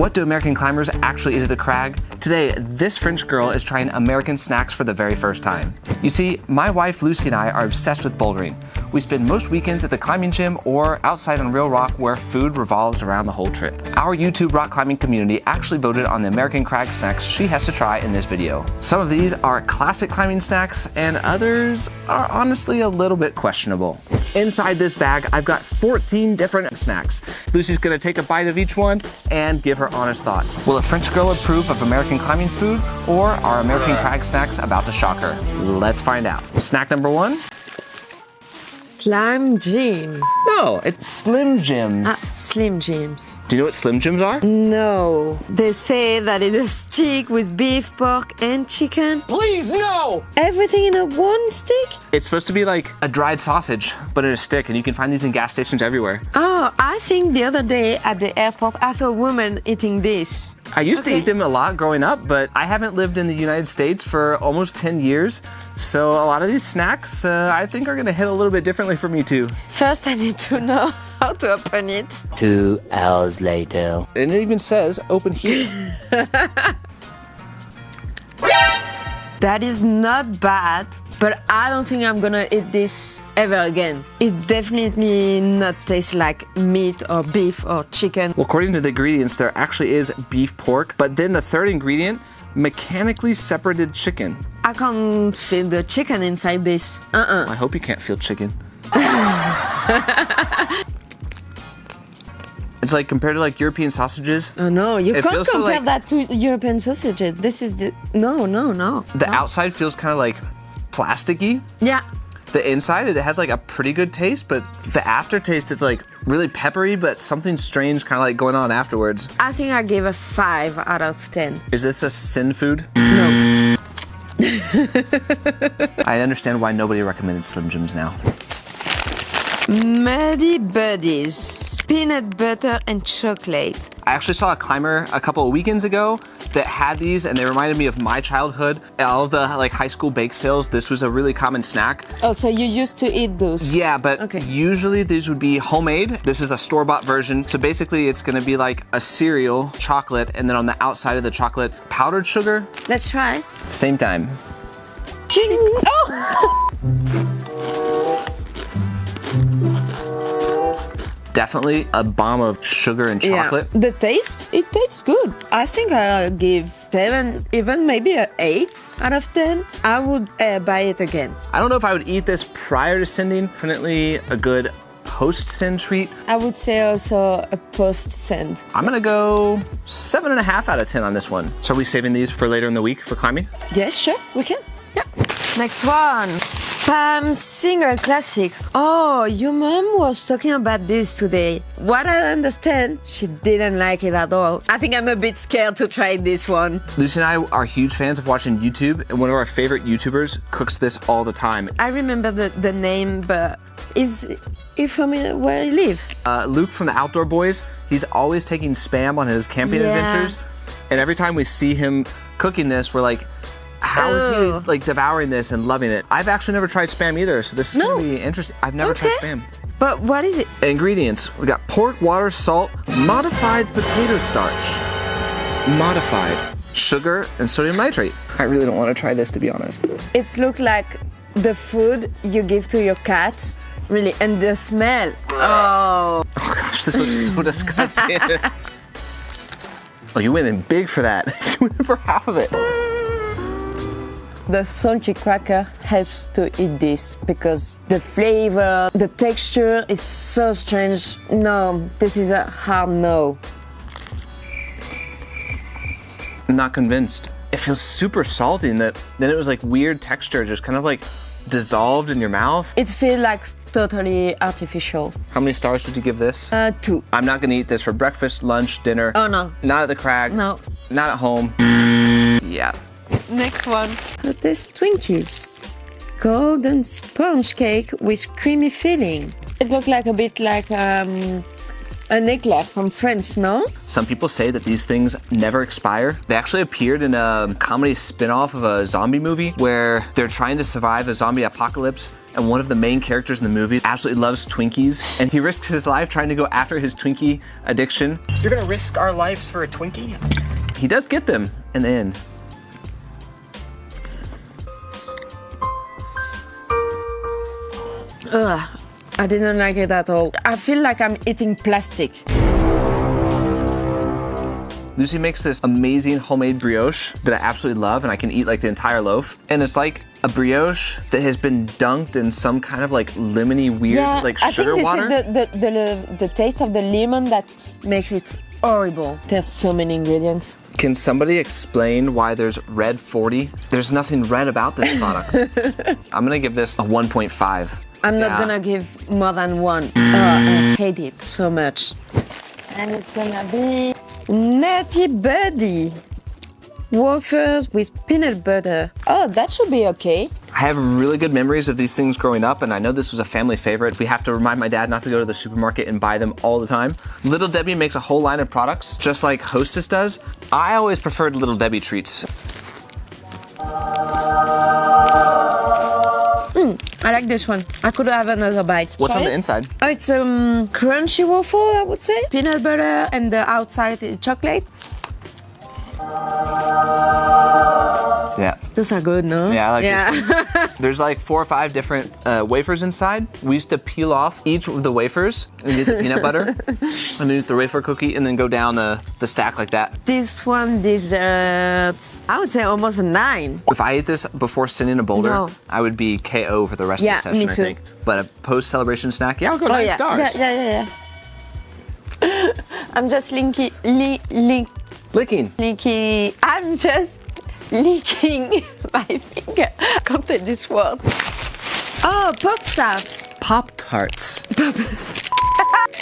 What do American climbers actually eat at the Crag? Today, this French girl is trying American snacks for the very first time. You see, my wife Lucie and I are obsessed with bouldering. We spend most weekends at the climbing gym or outside on real rock where food revolves around the whole trip. Our YouTube rock climbing community actually voted on the American Crag snacks she has to try in this video. Some of these are classic climbing snacks and others are honestly a little bit questionable. Inside this bag, I've got 14 different snacks. Lucie's gonna take a bite of each one and give her honest thoughts. Will a French girl approve of American climbing food, or are American Crag snacks about to shock her? Let's find out. Snack number one. Slim Jim. No, it's Slim Jims. Slim Jims. Do you know what Slim Jims are? No. They say that it's a stick with beef, pork, and chicken. Please, no! Everything in a one stick? It's supposed to be like a dried sausage, but in a stick, and you can find these in gas stations everywhere. Oh, I think the other day at the airport, I saw a woman eating this. I used to eat them a lot growing up, but I haven't lived in the United States for almost 10 years. So a lot of these snacks, I think are gonna hit a little bit differently for me too. First, I need to know how to open it. 2 hours later. And it even says, open here. That is not bad, but I don't think I'm gonna eat this ever again. It definitely not tastes like meat or beef or chicken. Well, according to the ingredients, there actually is beef pork, but then the third ingredient, mechanically separated chicken. I can't feel the chicken inside this. I hope you can't feel chicken. It's like compared to like European sausages. Oh no, you can't compare so like, that to European sausages. This is the no. The outside feels kind of like plasticky. Yeah. The inside, it has like a pretty good taste, but the aftertaste is like really peppery, but something strange kind of like going on afterwards. I think I gave a 5 out of 10. Is this a sin food? No. I understand why nobody recommended Slim Jims now. Muddy Buddies, peanut butter and chocolate. I actually saw a climber a couple of weekends ago that had these, and they reminded me of my childhood. All of the like high school bake sales, this was a really common snack. Oh, so you used to eat those? Yeah, but usually these would be homemade. This is a store-bought version. So basically it's gonna be like a cereal, chocolate, and then on the outside of the chocolate, powdered sugar. Let's try. Same time. Oh! Definitely a bomb of sugar and chocolate. Yeah. The taste, it tastes good. I think I'll give 7, even maybe an 8 out of 10. I would buy it again. I don't know if I would eat this prior to sending. Definitely a good post-send treat. I would say also a post-send. I'm gonna go 7.5 out of 10 on this one. So are we saving these for later in the week for climbing? Yes, sure, we can. Yeah. Next one, Spam Single Classic. Oh, your mom was talking about this today. What I understand, she didn't like it at all. I think I'm a bit scared to try this one. Lucie and I are huge fans of watching YouTube, and one of our favorite YouTubers cooks this all the time. I remember the name, but is you familiar where you live? Luke from the Outdoor Boys, he's always taking Spam on his camping adventures, and every time we see him cooking this, we're like, how is he like devouring this and loving it? I've actually never tried Spam either, so this is gonna be interesting. I've never tried Spam. But what is it? Ingredients, we got pork, water, salt, modified potato starch, modified sugar, and sodium nitrate. I really don't want to try this, to be honest. It looks like the food you give to your cat, really, and the smell. Oh. Oh gosh, this looks so disgusting. Oh, you went in big for that. You went in for half of it. The salty cracker helps to eat this because the flavor, the texture is so strange. No, this is a hard no. I'm not convinced. It feels super salty, and then it was like weird texture, just kind of like dissolved in your mouth. It feels like totally artificial. How many stars would you give this? 2. I'm not gonna eat this for breakfast, lunch, dinner. Oh no. Not at the Crag. No. Not at home. Yeah. Next one. This Twinkies. Golden sponge cake with creamy filling. It looks like a bit like an eclair from France, no? Some people say that these things never expire. They actually appeared in a comedy spin-off of a zombie movie where they're trying to survive a zombie apocalypse and one of the main characters in the movie absolutely loves Twinkies, and he risks his life trying to go after his Twinkie addiction. You're gonna risk our lives for a Twinkie? He does get them in the end. Ugh, I didn't like it at all. I feel like I'm eating plastic. Lucie makes this amazing homemade brioche that I absolutely love, and I can eat like the entire loaf. And it's like a brioche that has been dunked in some kind of like lemony weird like sugar water. I think this is the taste of the lemon that makes it horrible. There's so many ingredients. Can somebody explain why there's red 40? There's nothing red about this product. I'm gonna give this a 1.5. I'm not gonna give more than 1. I hate it so much. And it's gonna be Nutty Buddy wafers with peanut butter. Oh, that should be okay. I have really good memories of these things growing up, and I know this was a family favorite. We have to remind my dad not to go to the supermarket and buy them all the time. Little Debbie makes a whole line of products, just like Hostess does. I always preferred Little Debbie treats. I like this one. I could have another bite. What's on Try the it? inside? Oh, it's crunchy waffle, I would say. Peanut butter and the outside is chocolate. Yeah. Those are good, no? Yeah, I like this one. There's like 4 or 5 different wafers inside. We used to peel off each of the wafers and get the peanut butter underneath the wafer cookie and then go down the stack like that. This one deserves, I would say, almost a 9. If I ate this before sitting in a boulder, No. I would be KO for the rest of the session, me I too. think. But a post-celebration snack, yeah, I'll go 9 yeah. stars. Yeah. I'm just licking. I'm just licking my finger. I can't say this word. Oh, Pop-Tarts. Pop-Tarts.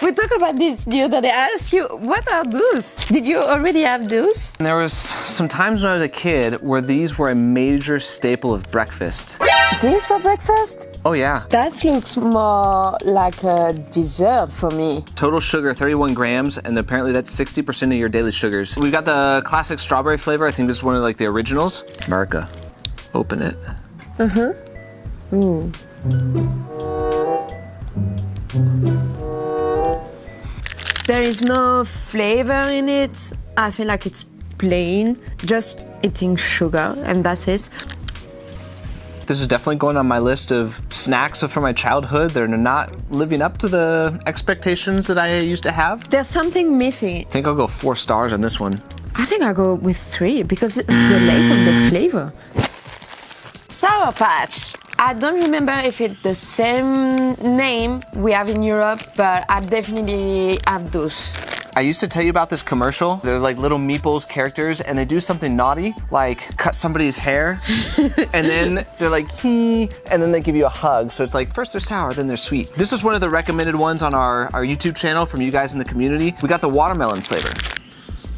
We talked about this the other day. I asked you, what are those? Did you already have those? There was some times when I was a kid where these were a major staple of breakfast. These for breakfast? Oh yeah. That looks more like a dessert for me. Total sugar, 31 grams, and apparently that's 60% of your daily sugars. We've got the classic strawberry flavor. I think this is one of like the originals. America, open it. Ooh. There is no flavor in it. I feel like it's plain, just eating sugar, and that's it. This is definitely going on my list of snacks from my childhood. They're not living up to the expectations that I used to have. There's something missing. I think I'll go 4 stars on this one. I think I'll go with 3 because the lack of the flavor. Sour Patch. I don't remember if it's the same name we have in Europe, but I definitely have those. I used to tell you about this commercial. They're like little meeples characters, and they do something naughty, like cut somebody's hair, and then they're like, and then they give you a hug. So it's like, first they're sour, then they're sweet. This is one of the recommended ones on our YouTube channel from you guys in the community. We got the watermelon flavor.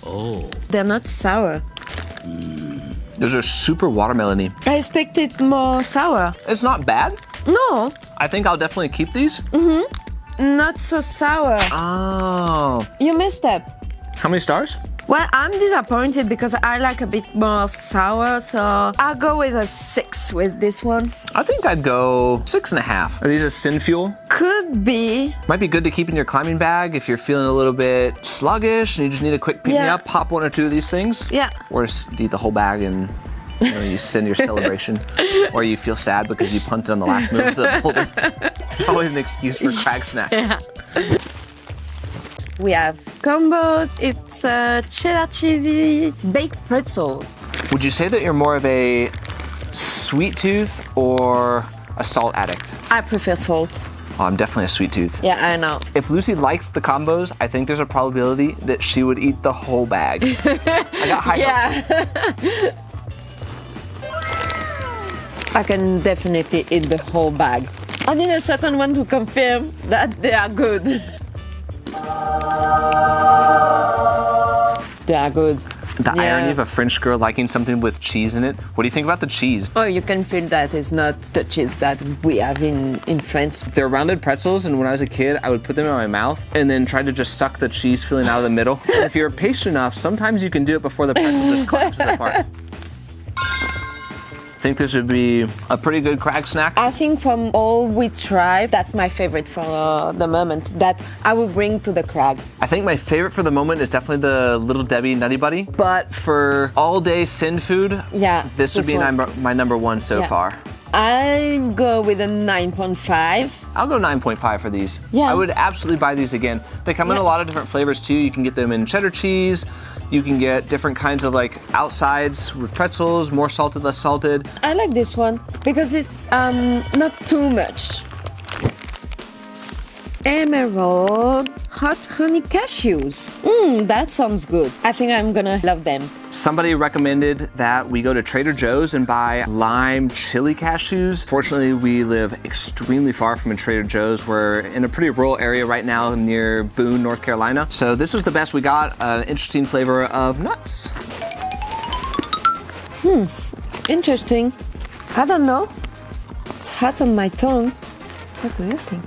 Oh. They're not sour. Those are super watermelon-y. I expected more sour. It's not bad. No, I think I'll definitely keep these. not so sour. Oh. You messed up. How many stars? Well, I'm disappointed because I like a bit more sour, so I'll go with a 6 with this one. I think I'd go 6.5. Are these a sin fuel? Could be. Might be good to keep in your climbing bag if you're feeling a little bit sluggish and you just need a quick pick-me-up. Pop 1 or 2 of these things. Yeah. Or just eat the whole bag and you send your celebration. Or you feel sad because you punted on the last move of the boulder. It's always an excuse for Crag snacks. Yeah. We have combos. It's a cheddar cheesy baked pretzel. Would you say that you're more of a sweet tooth or a salt addict? I prefer salt. Oh, I'm definitely a sweet tooth. Yeah, I know. If Lucie likes the combos, I think there's a probability that she would eat the whole bag. I got high hopes. I can definitely eat the whole bag. I need a second one to confirm that they are good. They are good. The irony of a French girl liking something with cheese in it. What do you think about the cheese? Oh, you can feel that it's not the cheese that we have in France. They're rounded pretzels, and when I was a kid, I would put them in my mouth and then try to just suck the cheese filling out of the middle. And if you're patient enough, sometimes you can do it before the pretzel just collapses apart. Think this would be a pretty good Crag snack? I think from all we tried, that's my favorite for the moment that I will bring to the Crag. I think my favorite for the moment is definitely the Little Debbie Nutty Buddy. But for all-day sin food, Yeah, this would be my number one so far. I go with a 9.5. I'll go 9.5 for these. Yeah. I would absolutely buy these again. They come in a lot of different flavors too. You can get them in cheddar cheese. You can get different kinds of like outsides with pretzels, more salted, less salted. I like this one because it's not too much. Emerald hot honey cashews. That sounds good. I think I'm gonna love them. Somebody recommended that we go to Trader Joe's and buy lime chili cashews. Fortunately, we live extremely far from a Trader Joe's. We're in a pretty rural area right now near Boone, North Carolina. So this was the best we got, an interesting flavor of nuts. Interesting. I don't know. It's hot on my tongue. What do you think?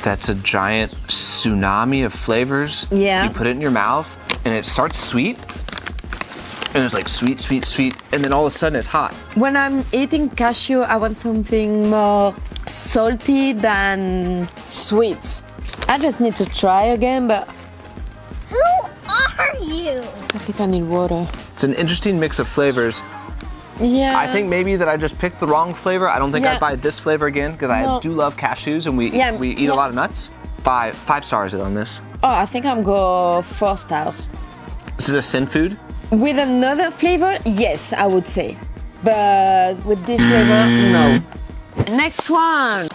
That's a giant tsunami of flavors. Yeah. You put it in your mouth and it starts sweet. And it's like sweet, sweet, sweet. And then all of a sudden it's hot. When I'm eating cashew, I want something more salty than sweet. I just need to try again, but Who are you? I think I need water. It's an interesting mix of flavors. Yeah. I think maybe that I just picked the wrong flavor. I don't think I'd buy this flavor again because I do love cashews and we eat a lot of nuts. 5 stars it on this. Oh, I think I'm go 4 stars. Is it a sin food? With another flavor, yes, I would say. But with this flavor, no. Next one.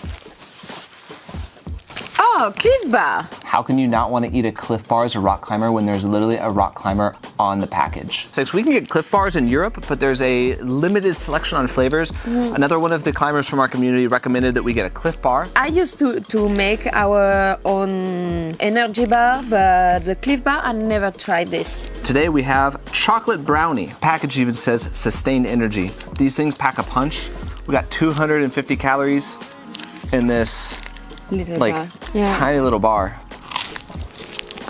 Oh, Clif Bar. How can you not want to eat a Clif Bar as a rock climber when there's literally a rock climber on the package? So we can get Clif Bars in Europe, but there's a limited selection on flavors. Another one of the climbers from our community recommended that we get a Clif Bar. I used to make our own energy bar, but the Clif Bar, I never tried this. Today we have chocolate brownie. Package even says sustained energy. These things pack a punch. We got 250 calories in this Little like bar. Yeah. tiny little bar.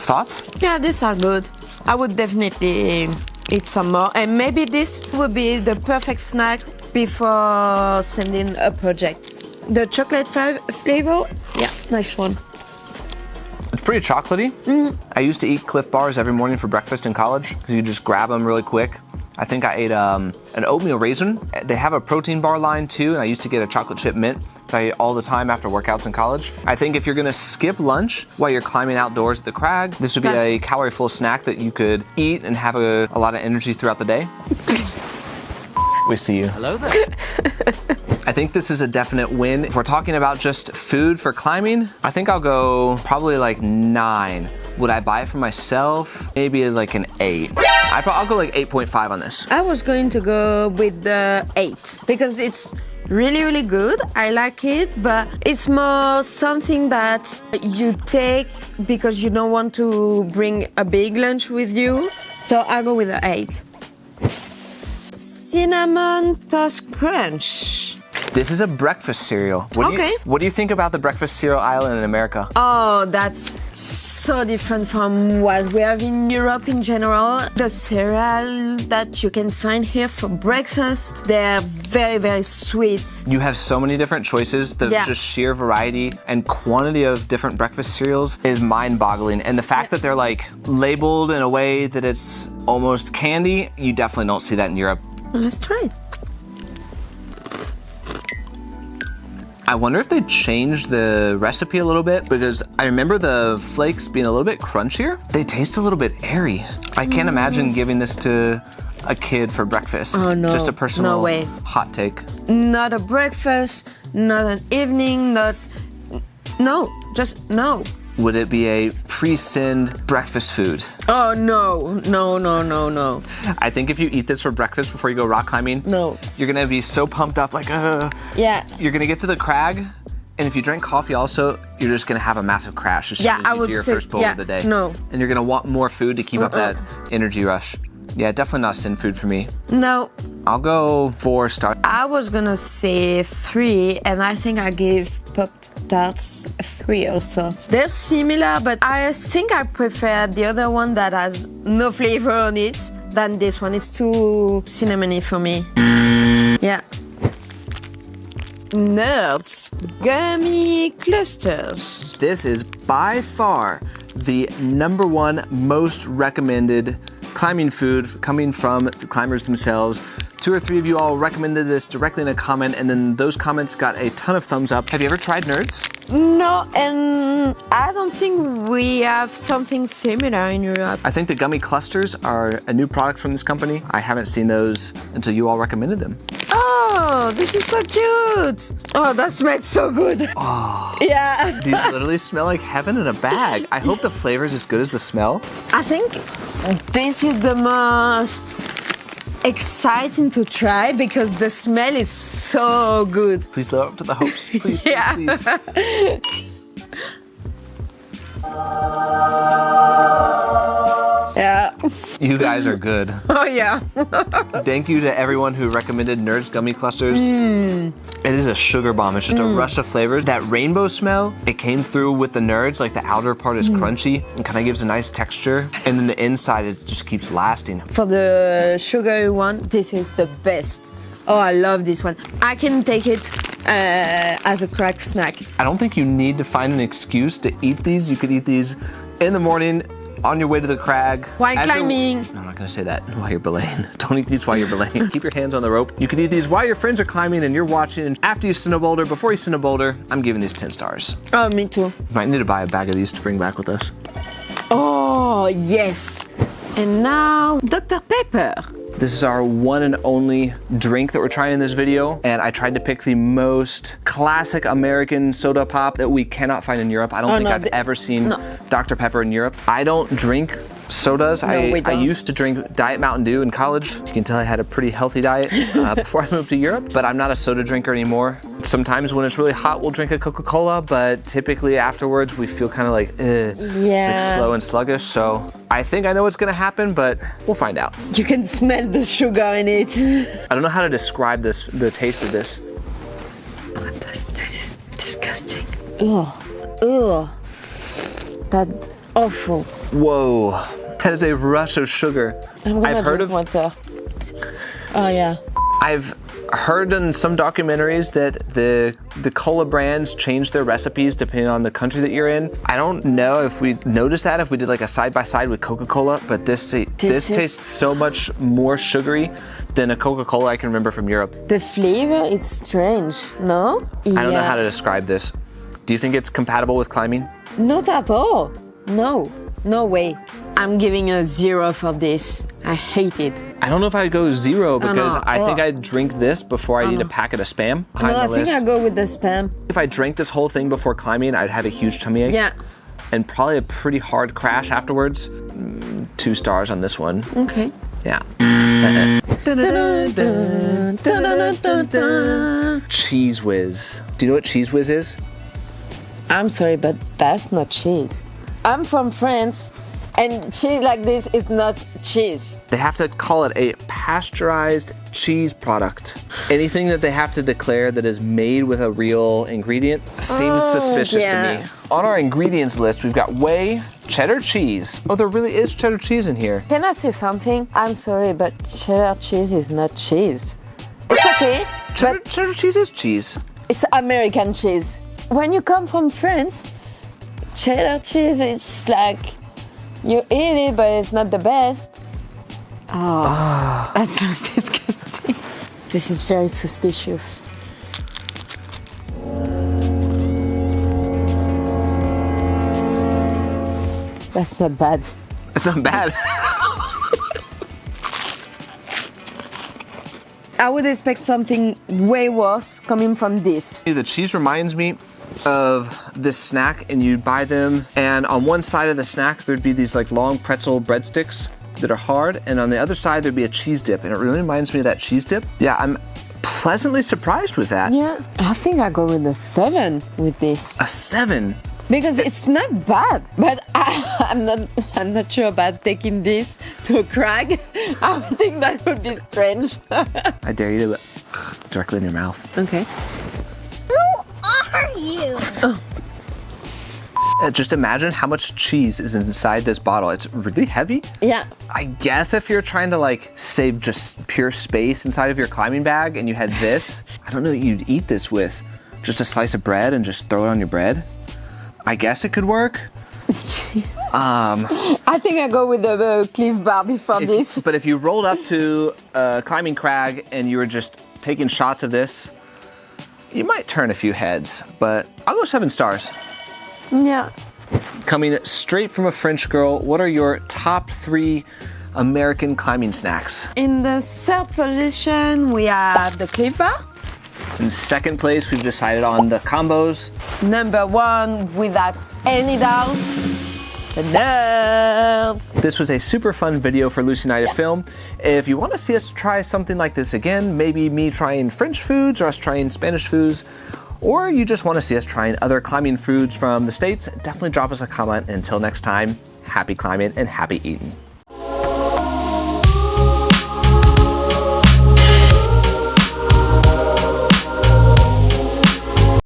Thoughts? Yeah, these are good. I would definitely eat some more. And maybe this would be the perfect snack before sending a project. The chocolate flavor, yeah, nice one. It's pretty chocolatey. I used to eat Clif Bars every morning for breakfast in college because you just grab them really quick. I think I ate an oatmeal raisin. They have a protein bar line too, and I used to get a chocolate chip mint that I ate all the time after workouts in college. I think if you're gonna skip lunch while you're climbing outdoors at the Crag, this would be a calorie-full snack that you could eat and have a lot of energy throughout the day. We see you. Hello there. I think this is a definite win. If we're talking about just food for climbing, I think I'll go probably like 9. Would I buy it for myself? Maybe like an 8. I'll go like 8.5 on this. I was going to go with the 8 because it's really, really good. I like it, but it's more something that you take because you don't want to bring a big lunch with you. So I'll go with the 8. Cinnamon Toast Crunch. This is a breakfast cereal. What do you think about the breakfast cereal aisle in America? Oh, that's so different from what we have in Europe in general. The cereal that you can find here for breakfast, they're very, very sweet. You have so many different choices. The just sheer variety and quantity of different breakfast cereals is mind-boggling. And the fact that they're like labeled in a way that it's almost candy, you definitely don't see that in Europe. Well, let's try it. I wonder if they changed the recipe a little bit because I remember the flakes being a little bit crunchier. They taste a little bit airy. I can't imagine giving this to a kid for breakfast. Oh no, Just a personal no way. hot take. Not a breakfast, not an evening, just no. Would it be a pre-sinned breakfast food? Oh no. I think if you eat this for breakfast before you go rock climbing, No. you're gonna be so pumped up like, Yeah. You're gonna get to the Crag, and if you drink coffee also, you're just gonna have a massive crash as soon as you do your first bowl of the day. No. And you're gonna want more food to keep up that energy rush. Yeah, definitely not sin food for me. No. I'll go 4 stars. I was gonna say 3, and I think I gave Pop-Tarts 3 also. They're similar, but I think I prefer the other one that has no flavor on it than this one. It's too cinnamony for me. Yeah. Nerds Gummy Clusters. This is by far the #1 most recommended climbing food coming from the climbers themselves. 2 or 3 of you all recommended this directly in a comment, and then those comments got a ton of thumbs up. Have you ever tried Nerds? No, and I don't think we have something similar in Europe. I think the gummy clusters are a new product from this company. I haven't seen those until you all recommended them. Oh, this is so cute. Oh, that smells so good. Oh, Yeah. these literally smell like heaven in a bag. I hope the flavor is as good as the smell. I think this is the most exciting to try because the smell is so good. Please live up to the hopes. Please, please, Yeah. please. Yeah. You guys are good. Oh, yeah. Thank you to everyone who recommended Nerds Gummy Clusters. It is a sugar bomb. It's just a rush of flavor. That rainbow smell, it came through with the Nerds. Like the outer part is crunchy and kind of gives a nice texture. And then the inside, it just keeps lasting. For the sugary one, this is the best. Oh, I love this one. I can take it as a crack snack. I don't think you need to find an excuse to eat these. You could eat these in the morning, on your way to the crag. While As you're- climbing. No, I'm not gonna say that while you're belaying. Don't eat these while you're belaying. Keep your hands on the rope. You could eat these while your friends are climbing and you're watching. And after you send a boulder, before you send a boulder, I'm giving these 10 stars. Oh, me too. Might need to buy a bag of these to bring back with us. Oh, yes. And now, Dr. Pepper. This is our one and only drink that we're trying in this video, and I tried to pick the most classic American soda pop that we cannot find in Europe. I don't think no, I've ever seen Dr. Pepper in Europe. I don't drink sodas. we I don't. used to drink Diet Mountain Dew in college. You can tell I had a pretty healthy diet before I moved to Europe, but I'm not a soda drinker anymore. Sometimes when it's really hot, we'll drink a Coca-Cola, but typically afterwards we feel kind of like, like slow and sluggish. So I think I know what's gonna happen, but we'll find out. You can smell the sugar in it. I don't know how to describe this, the taste of this. That's disgusting. Ugh. Ugh. That's awful. Whoa, that is a rush of sugar. I'm gonna I've heard drink of, water. Oh, yeah. I've heard in some documentaries that the cola brands change their recipes depending on the country that you're in. I don't know if we noticed that if we did like a side-by-side with Coca-Cola, but this tastes so much more sugary than a Coca-Cola I can remember from Europe. The flavor, it's strange, no? I don't know how to describe this. Do you think it's compatible with climbing? Not at all. No, no way. I'm giving a 0 for this. I hate it. I don't know if I'd go 0 because no. I think I'd drink this before I'd eat a packet of Spam. No, I think I go with the Spam. If I drank this whole thing before climbing, I'd have a huge tummy ache. Yeah. And probably a pretty hard crash afterwards. 2 stars on this one. Okay. Yeah. Cheese Whiz. Do you know what Cheese Whiz is? I'm sorry, but that's not cheese. I'm from France, and cheese like this is not cheese. They have to call it a pasteurized cheese product. Anything that they have to declare that is made with a real ingredient seems suspicious to me. On our ingredients list, we've got whey, cheddar cheese. Oh, there really is cheddar cheese in here. Can I say something? I'm sorry, but cheddar cheese is not cheese. It's okay, but Cheddar cheese is cheese. it's American cheese. When you come from France, cheddar cheese is like, you eat it, but it's not the best. Oh, that's so disgusting. This is very suspicious. That's not bad. It's not bad. I would expect something way worse coming from this. The cheese reminds me of this snack, and you'd buy them, and on one side of the snack there'd be these like long pretzel breadsticks that are hard, and on the other side there'd be a cheese dip, and it really reminds me of that cheese dip. Yeah, I'm pleasantly surprised with that. Yeah, I think I go with a 7 with this. A 7. Because it's not bad, but I'm not sure about taking this to a crag. I would think that would be strange. I dare you to directly in your mouth. Okay. Who are you? Just imagine how much cheese is inside this bottle. It's really heavy. Yeah. I guess if you're trying to like save just pure space inside of your climbing bag and you had this, I don't know what you'd eat this with. Just a slice of bread and just throw it on your bread? I guess it could work. I think I go with the Clif bar before this. But if you rolled up to climbing Crag and you were just taking shots of this, you might turn a few heads, but I'll go 7 stars. Yeah. Coming straight from a French girl, what are your top 3 American climbing snacks? In the 3rd position, we have the Clif bar. In 2nd place, we've decided on the combos. Number 1, without any doubt, the nerds. This was a super fun video for Lucie and I to film. If you want to see us try something like this again, maybe me trying French foods or us trying Spanish foods, or you just want to see us trying other climbing foods from the States, definitely drop us a comment. Until next time, happy climbing and happy eating.